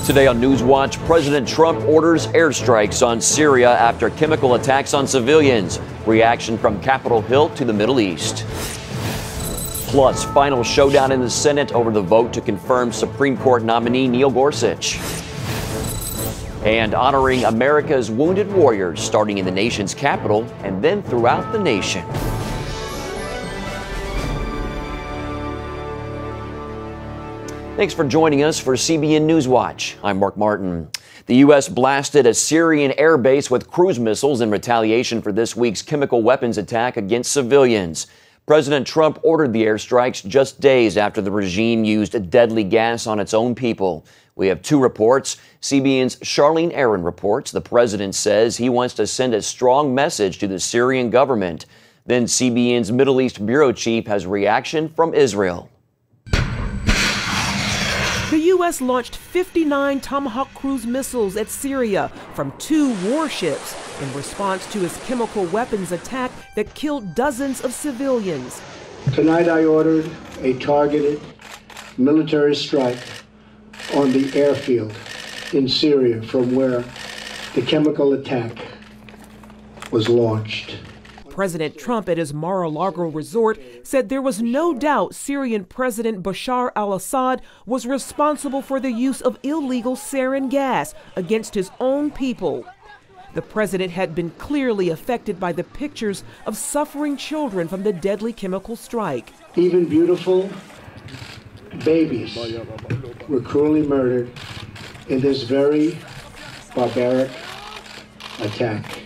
Today on NewsWatch, President Trump orders airstrikes on Syria after chemical attacks on civilians. Reaction from Capitol Hill to the Middle East. Plus, final showdown in the Senate over the vote to confirm Supreme Court nominee Neil Gorsuch. And honoring America's wounded warriors, starting in the nation's capital and then throughout the nation. Thanks for joining us for CBN NewsWatch. I'm Mark Martin. The U.S. blasted a Syrian airbase with cruise missiles in retaliation for this week's chemical weapons attack against civilians. President Trump ordered the airstrikes just days after the regime used deadly gas on its own people. We have two reports. CBN's Charlene Aaron reports the president says he wants to send a strong message to the Syrian government. Then CBN's Middle East bureau chief has reaction from Israel. The U.S. launched 59 Tomahawk cruise missiles at Syria from 2 warships in response to its chemical weapons attack that killed dozens of civilians. Tonight I ordered a targeted military strike on the airfield in Syria from where the chemical attack was launched. President Trump at his Mar-a-Lago resort said there was no doubt Syrian President Bashar al-Assad was responsible for the use of illegal sarin gas against his own people. The president had been clearly affected by the pictures of suffering children from the deadly chemical strike. Even beautiful babies were cruelly murdered in this very barbaric attack.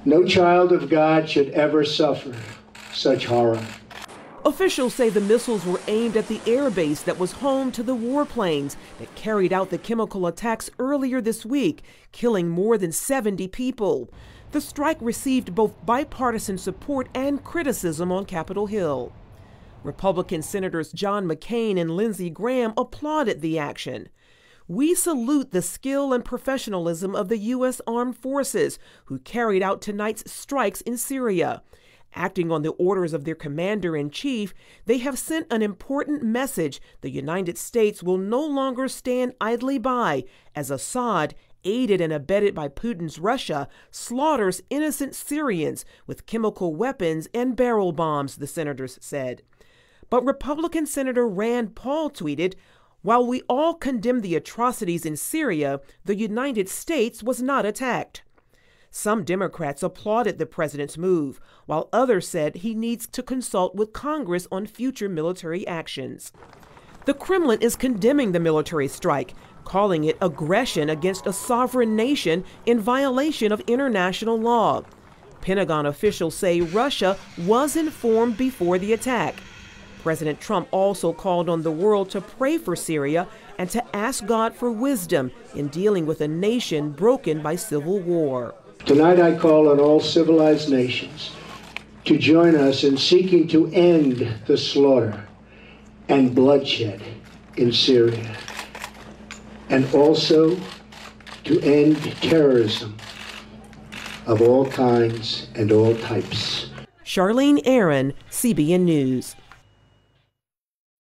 No child of God should ever suffer such horror. Officials say the missiles were aimed at the airbase that was home to the warplanes that carried out the chemical attacks earlier this week, killing more than 70 people. The strike received both bipartisan support and criticism on Capitol Hill. Republican Senators John McCain and Lindsey Graham applauded the action. "We salute the skill and professionalism of the U.S. Armed Forces who carried out tonight's strikes in Syria. Acting on the orders of their commander-in-chief, they have sent an important message the United States will no longer stand idly by as Assad, aided and abetted by Putin's Russia, slaughters innocent Syrians with chemical weapons and barrel bombs," the senators said. But Republican Senator Rand Paul tweeted, "While we all condemn the atrocities in Syria, the United States was not attacked." Some Democrats applauded the president's move, while others said he needs to consult with Congress on future military actions. The Kremlin is condemning the military strike, calling it aggression against a sovereign nation in violation of international law. Pentagon officials say Russia was informed before the attack. President Trump also called on the world to pray for Syria and to ask God for wisdom in dealing with a nation broken by civil war. Tonight I call on all civilized nations to join us in seeking to end the slaughter and bloodshed in Syria, and also to end terrorism of all kinds and all types. Charlene Aaron, CBN News.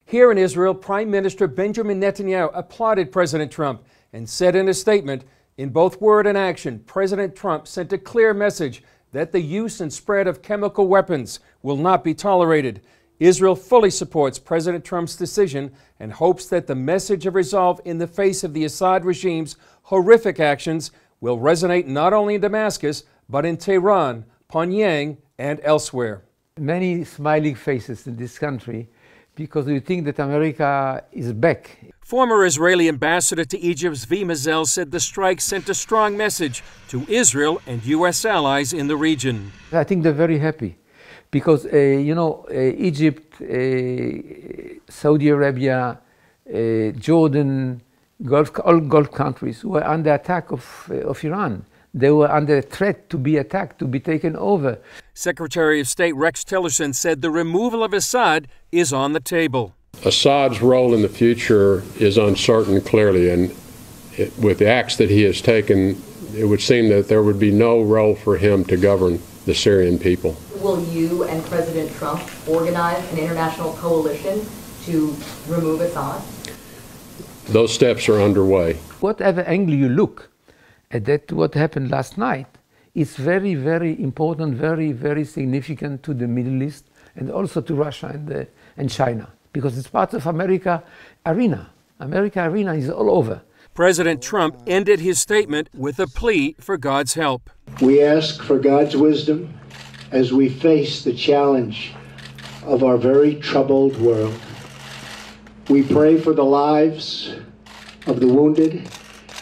Here in Israel, Prime Minister Benjamin Netanyahu applauded President Trump and said in a statement, "In both word and action, President Trump sent a clear message that the use and spread of chemical weapons will not be tolerated. Israel fully supports President Trump's decision and hopes that the message of resolve in the face of the Assad regime's horrific actions will resonate not only in Damascus, but in Tehran, Pyongyang, and elsewhere." Many smiling faces in this country because we think that America is back. Former Israeli ambassador to Egypt Zvi Mazel said the strike sent a strong message to Israel and U.S. allies in the region. I think they're very happy because, Egypt, Saudi Arabia, Jordan, all Gulf countries were under attack of Iran. They were under threat to be attacked, to be taken over. Secretary of State Rex Tillerson said the removal of Assad is on the table. Assad's role in the future is uncertain, clearly, and with the acts that he has taken, it would seem that there would be no role for him to govern the Syrian people. Will you and President Trump organize an international coalition to remove Assad? those steps are underway. Whatever angle you look at that, what happened last night, it's very, very important, very, very significant to the Middle East and also to Russia and China, because it's part of America arena. America arena is all over. President Trump ended his statement with a plea for God's help. We ask for God's wisdom as we face the challenge of our very troubled world. We pray for the lives of the wounded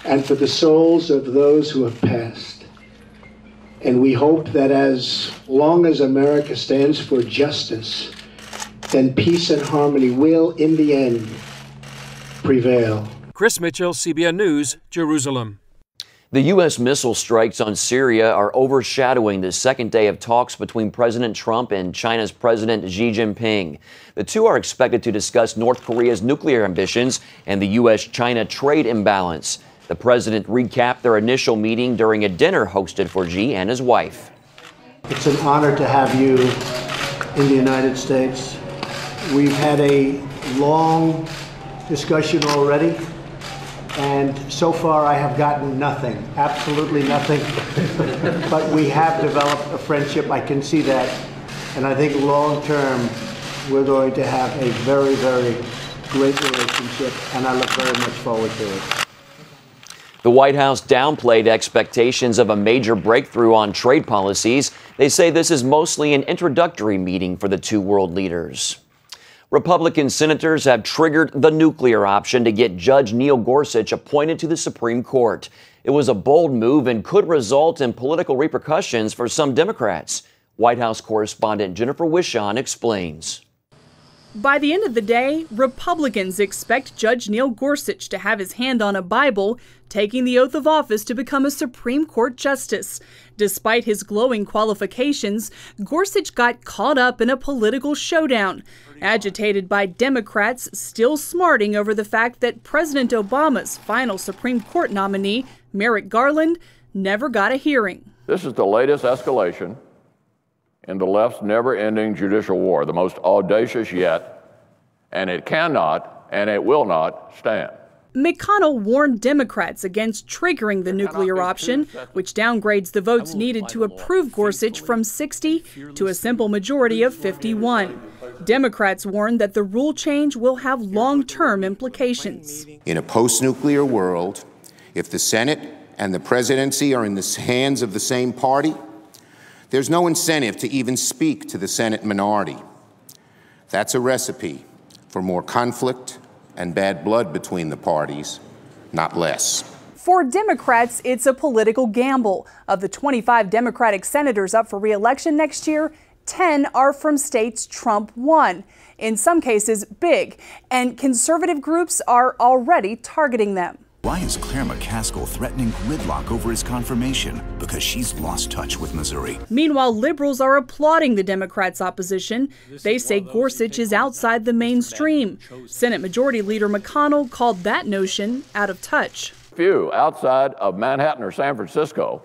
and for the souls of those who have passed. And we hope that as long as America stands for justice, then peace and harmony will, in the end, prevail. Chris Mitchell, CBN News, Jerusalem. The U.S. missile strikes on Syria are overshadowing the second day of talks between President Trump and China's President Xi Jinping. The two are expected to discuss North Korea's nuclear ambitions and the U.S.-China trade imbalance. The president recapped their initial meeting during a dinner hosted for Xi and his wife. It's an honor to have you in the United States. We've had a long discussion already, and so far I have gotten nothing, absolutely nothing. But we have developed a friendship, I can see that, and I think long term we're going to have a very, very great relationship, and I look very much forward to it. The White House downplayed expectations of a major breakthrough on trade policies. They say this is mostly an introductory meeting for the two world leaders. Republican senators have triggered the nuclear option to get Judge Neil Gorsuch appointed to the Supreme Court. It was a bold move and could result in political repercussions for some Democrats. White House correspondent Jennifer Wishon explains. By the end of the day, Republicans expect Judge Neil Gorsuch to have his hand on a Bible, taking the oath of office to become a Supreme Court justice. Despite his glowing qualifications, Gorsuch got caught up in a political showdown, agitated by Democrats still smarting over the fact that President Obama's final Supreme Court nominee, Merrick Garland, never got a hearing. This is the latest escalation in the left's never-ending judicial war, the most audacious yet, and it cannot and it will not stand. McConnell warned Democrats against triggering the nuclear option, which downgrades the votes needed to approve Gorsuch from 60 to a simple majority of 51. Democrats warned that the rule change will have long-term implications. In a post-nuclear world, if the Senate and the presidency are in the hands of the same party, there's no incentive to even speak to the Senate minority. That's a recipe for more conflict and bad blood between the parties, not less. For Democrats, it's a political gamble. Of the 25 Democratic senators up for re-election next year, 10 are from states Trump won, in some cases big, and conservative groups are already targeting them. Why is Claire McCaskill threatening gridlock over his confirmation? Because she's lost touch with Missouri. Meanwhile, liberals are applauding the Democrats' opposition. They say Gorsuch is outside the mainstream. Senate Majority Leader McConnell called that notion out of touch. Few outside of Manhattan or San Francisco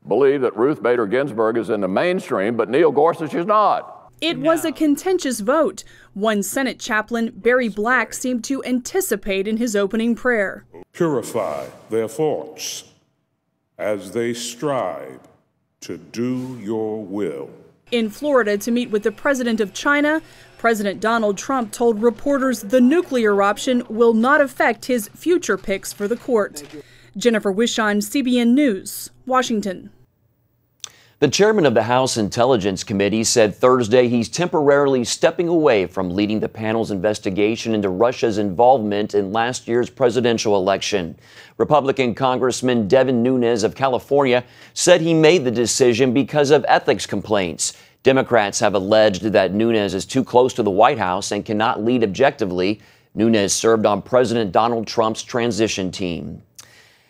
believe that Ruth Bader Ginsburg is in the mainstream, but Neil Gorsuch is not. It was a contentious vote. One Senate chaplain, Barry Black, seemed to anticipate in his opening prayer. Purify their thoughts as they strive to do your will. In Florida, to meet with the president of China, President Donald Trump told reporters the nuclear option will not affect his future picks for the court. Jennifer Wishon, CBN News, Washington. The chairman of the House Intelligence Committee said Thursday he's temporarily stepping away from leading the panel's investigation into Russia's involvement in last year's presidential election. Republican Congressman Devin Nunes of California said he made the decision because of ethics complaints. Democrats have alleged that Nunes is too close to the White House and cannot lead objectively. Nunes served on President Donald Trump's transition team.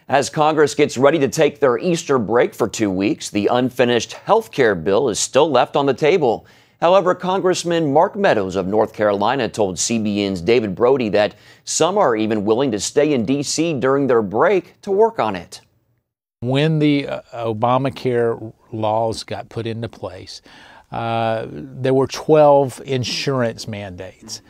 As Congress gets ready to take their Easter break for 2 weeks, the unfinished health care bill is still left on the table. However, Congressman Mark Meadows of North Carolina told CBN's David Brody that some are even willing to stay in D.C. during their break to work on it. When the Obamacare laws got put into place, there were 12 insurance mandates.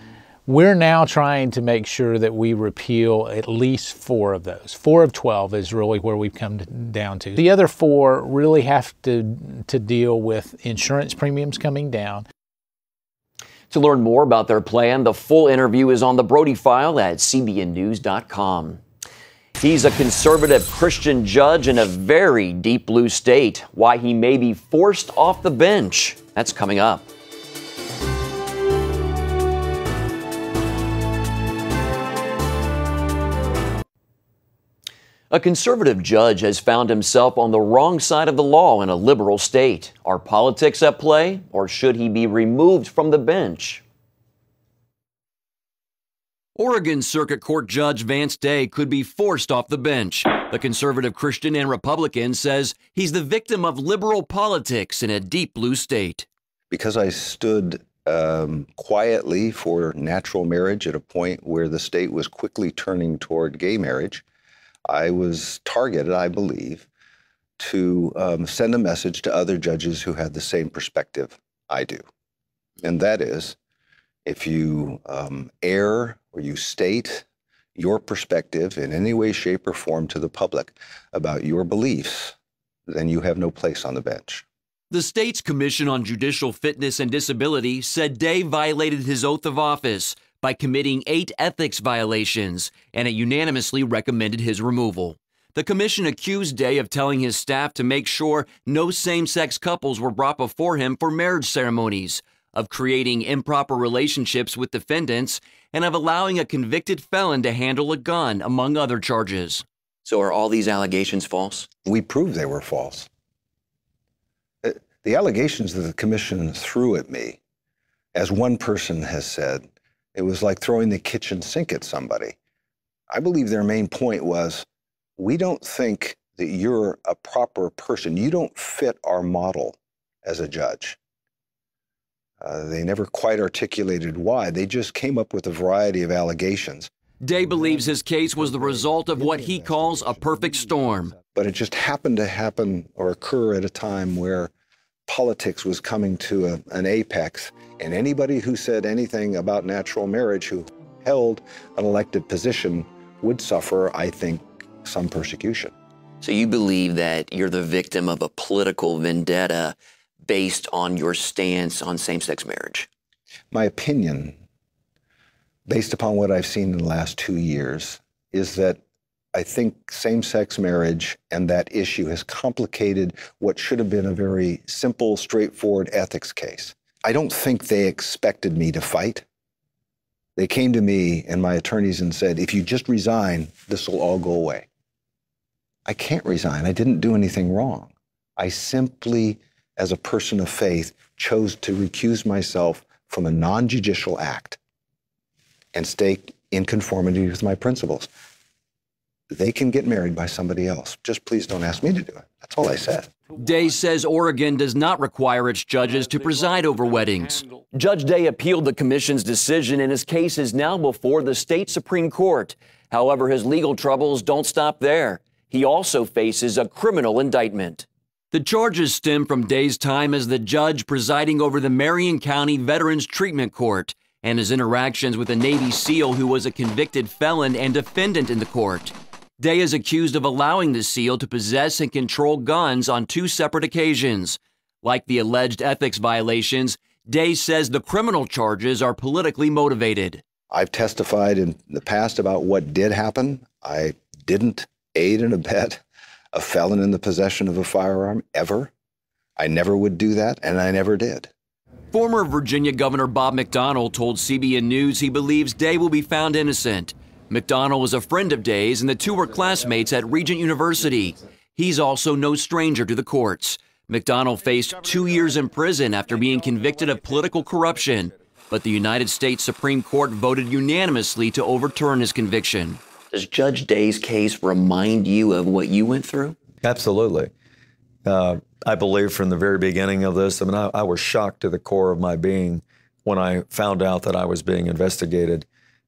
We're now trying to make sure that we repeal at least 4 of those. 4 of 12 is really where we've come down to. The other 4 really have to deal with insurance premiums coming down. To learn more about their plan, the full interview is on the Brody File at cbnnews.com. He's a conservative Christian judge in a very deep blue state. Why he may be forced off the bench. That's coming up. A conservative judge has found himself on the wrong side of the law in a liberal state. Are politics at play, or should he be removed from the bench? Oregon Circuit Court Judge Vance Day could be forced off the bench. The conservative Christian and Republican says he's the victim of liberal politics in a deep blue state. Because I stood quietly for natural marriage at a point where the state was quickly turning toward gay marriage, I was targeted, I believe, to send a message to other judges who had the same perspective I do. And that is, if you err or you state your perspective in any way, shape, or form to the public about your beliefs, then you have no place on the bench. The state's Commission on Judicial Fitness and Disability said Day violated his oath of office by committing 8 ethics violations, and it unanimously recommended his removal. The commission accused Day of telling his staff to make sure no same-sex couples were brought before him for marriage ceremonies, of creating improper relationships with defendants, and of allowing a convicted felon to handle a gun, among other charges. So are all these allegations false? We proved they were false. The allegations that the commission threw at me, as one person has said, it was like throwing the kitchen sink at somebody. I believe their main point was, we don't think that you're a proper person. You don't fit our model as a judge. They never quite articulated why. They just came up with a variety of allegations. Day believes his case was the result of what he calls a perfect storm. But it just happened to happen or occur at a time where politics was coming to an apex, and anybody who said anything about natural marriage who held an elected position would suffer, I think, some persecution. So you believe that you're the victim of a political vendetta based on your stance on same-sex marriage? My opinion, based upon what I've seen in the last 2 years, is that I think same-sex marriage and that issue has complicated what should have been a very simple, straightforward ethics case. I don't think they expected me to fight. They came to me and my attorneys and said, if you just resign, this will all go away. I can't resign. I didn't do anything wrong. I simply, as a person of faith, chose to recuse myself from a non-judicial act and stay in conformity with my principles. They can get married by somebody else. Just please don't ask me to do it. That's all I said. Day says Oregon does not require its judges to preside over weddings. Judge Day appealed the commission's decision, and his case is now before the state Supreme Court. However, his legal troubles don't stop there. He also faces a criminal indictment. The charges stem from Day's time as the judge presiding over the Marion County Veterans Treatment Court and his interactions with a Navy SEAL who was a convicted felon and defendant in the court. Day is accused of allowing the SEAL to possess and control guns on 2 separate occasions. Like the alleged ethics violations, Day says the criminal charges are politically motivated. I've testified in the past about what did happen. I didn't aid and abet a felon in the possession of a firearm, ever. I never would do that, and I never did. Former Virginia Governor Bob McDonnell told CBN News he believes Day will be found innocent. McDonnell was a friend of Day's, and the 2 were classmates at Regent University. He's also no stranger to the courts. McDonnell faced 2 years in prison after being convicted of political corruption, but the United States Supreme Court voted unanimously to overturn his conviction. Does Judge Day's case remind you of what you went through? Absolutely. I believe from the very beginning of this, I was shocked to the core of my being when I found out that I was being investigated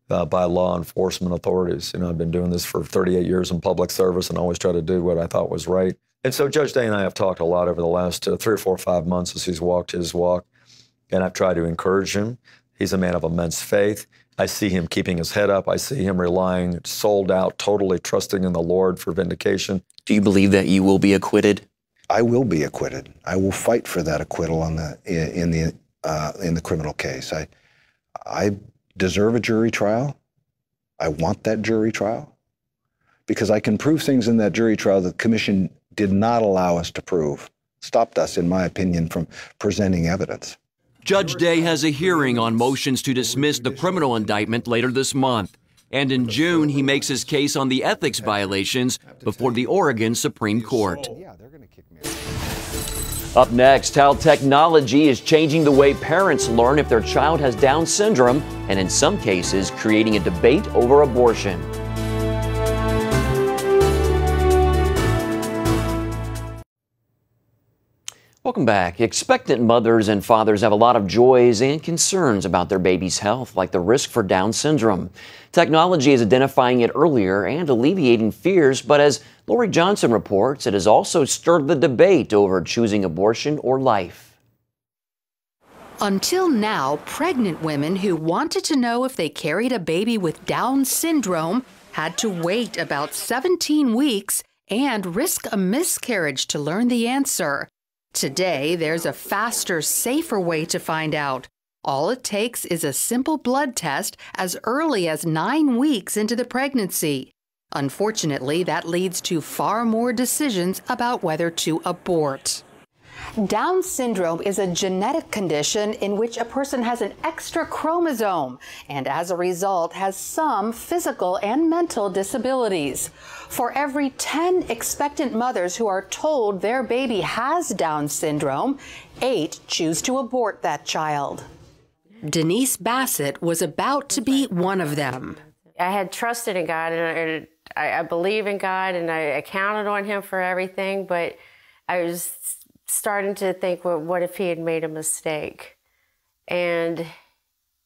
by law enforcement authorities. I've been doing this for 38 years in public service and always try to do what I thought was right. And so Judge Day and I have talked a lot over the last 3 or 4 or 5 months as he's walked his walk, and I've tried to encourage him. He's a man of immense faith. I see him keeping his head up. I see him relying, sold out, totally trusting in the Lord for vindication. Do you believe that you will be acquitted? I will be acquitted. I will fight for that acquittal in the criminal case. I deserve a jury trial. I want that jury trial because I can prove things in that jury trial that the commission did not allow us to prove, stopped us, in my opinion, from presenting evidence. Judge Day has a hearing on motions to dismiss the criminal indictment later this month. And in June, he makes his case on the ethics violations before the Oregon Supreme Court. Up next, how technology is changing the way parents learn if their child has Down syndrome, and in some cases, creating a debate over abortion. Welcome back. Expectant mothers and fathers have a lot of joys and concerns about their baby's health, like the risk for Down syndrome. Technology is identifying it earlier and alleviating fears, but as Lori Johnson reports, it has also stirred the debate over choosing abortion or life. Until now, pregnant women who wanted to know if they carried a baby with Down syndrome had to wait about 17 weeks and risk a miscarriage to learn the answer. Today, there's a faster, safer way to find out. All it takes is a simple blood test as early as 9 weeks into the pregnancy. Unfortunately, that leads to far more decisions about whether to abort. Down syndrome is a genetic condition in which a person has an extra chromosome and as a result has some physical and mental disabilities. For every 10 expectant mothers who are told their baby has Down syndrome, 8 choose to abort that child. Denise Bassett was about to be one of them. I had trusted in God and I believe in God and I counted on Him for everything, but I was starting to think, well, what if He had made a mistake? And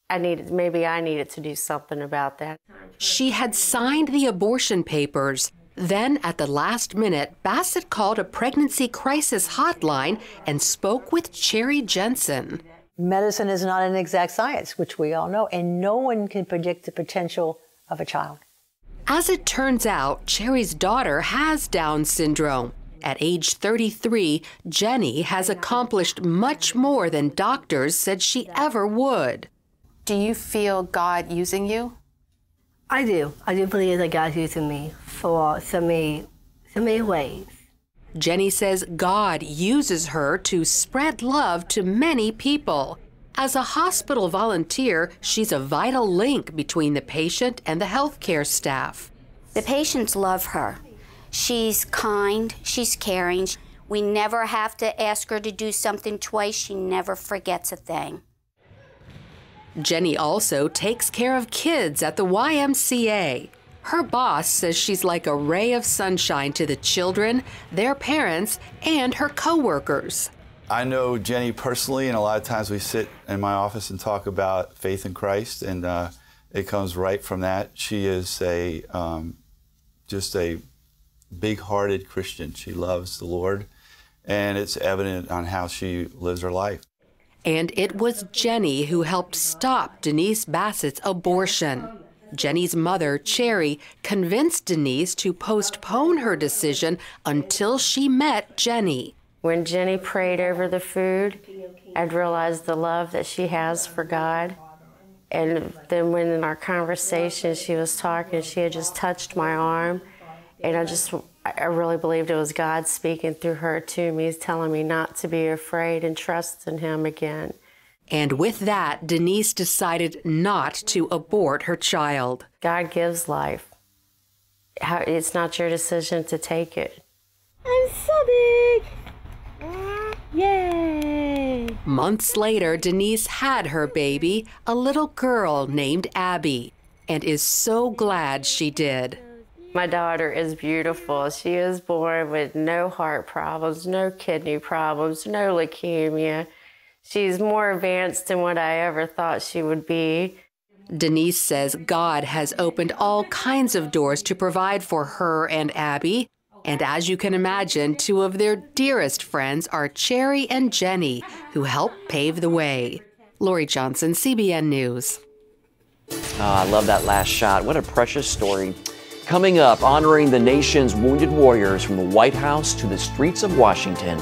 maybe I needed to do something about that. She had signed the abortion papers. Then, at the last minute, Bassett called a pregnancy crisis hotline and spoke with Cherry Jensen. Medicine is not an exact science, which we all know, and no one can predict the potential of a child. As it turns out, Cherry's daughter has Down syndrome. At age 33, Jenny has accomplished much more than doctors said she ever would. Do you feel God using you? I do. I do believe that God's using me for so many ways. Jenny says God uses her to spread love to many people. As a hospital volunteer, she's a vital link between the patient and the healthcare staff. The patients love her. She's kind, she's caring. We never have to ask her to do something twice. She never forgets a thing. Jenny also takes care of kids at the YMCA. Her boss says she's like a ray of sunshine to the children, their parents, and her coworkers. I know Jenny personally, and a lot of times we sit in my office and talk about faith in Christ, and it comes right from that. She is just a big-hearted Christian. She loves the Lord, and it's evident on how she lives her life. And it was Jenny who helped stop Denise Bassett's abortion. Jenny's mother, Cherry, convinced Denise to postpone her decision until she met Jenny. When Jenny prayed over the food, I'd realized the love that she has for God. And then when in our conversation she was talking, she had just touched my arm. And I really believed it was God speaking through her to me, telling me not to be afraid and trust in Him again. And with that, Denise decided not to abort her child. God gives life. It's not your decision to take it. I'm so big! Yay! Months later, Denise had her baby, a little girl named Abby, and is so glad she did. My daughter is beautiful. She was born with no heart problems, no kidney problems, no leukemia. She's more advanced than what I ever thought she would be. Denise says God has opened all kinds of doors to provide for her and Abby. And as you can imagine, 2 of their dearest friends are Cherry and Jenny, who help pave the way. Lori Johnson, CBN News. I love that last shot. What a precious story. Coming up, honoring the nation's wounded warriors from the White House to the streets of Washington.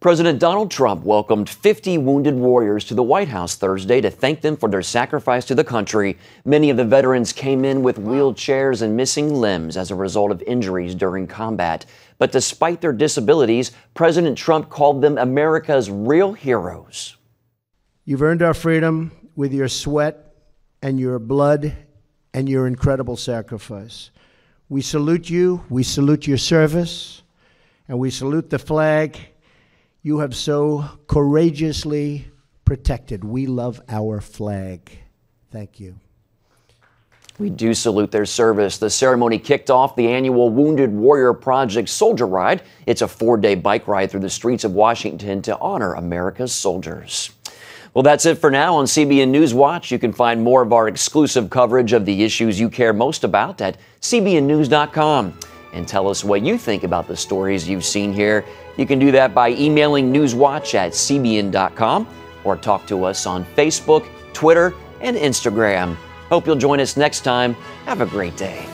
President Donald Trump welcomed 50 wounded warriors to the White House Thursday to thank them for their sacrifice to the country. Many of the veterans came in with wheelchairs and missing limbs as a result of injuries during combat. But despite their disabilities, President Trump called them America's real heroes. You've earned our freedom with your sweat and your blood and your incredible sacrifice. We salute you, we salute your service, and we salute the flag you have so courageously protected. We love our flag. Thank you. We do salute their service. The ceremony kicked off the annual Wounded Warrior Project Soldier Ride. It's a 4-day bike ride through the streets of Washington to honor America's soldiers. Well, that's it for now on CBN NewsWatch. You can find more of our exclusive coverage of the issues you care most about at cbnnews.com. And tell us what you think about the stories you've seen here. You can do that by emailing newswatch@cbn.com or talk to us on Facebook, Twitter, and Instagram. Hope you'll join us next time. Have a great day.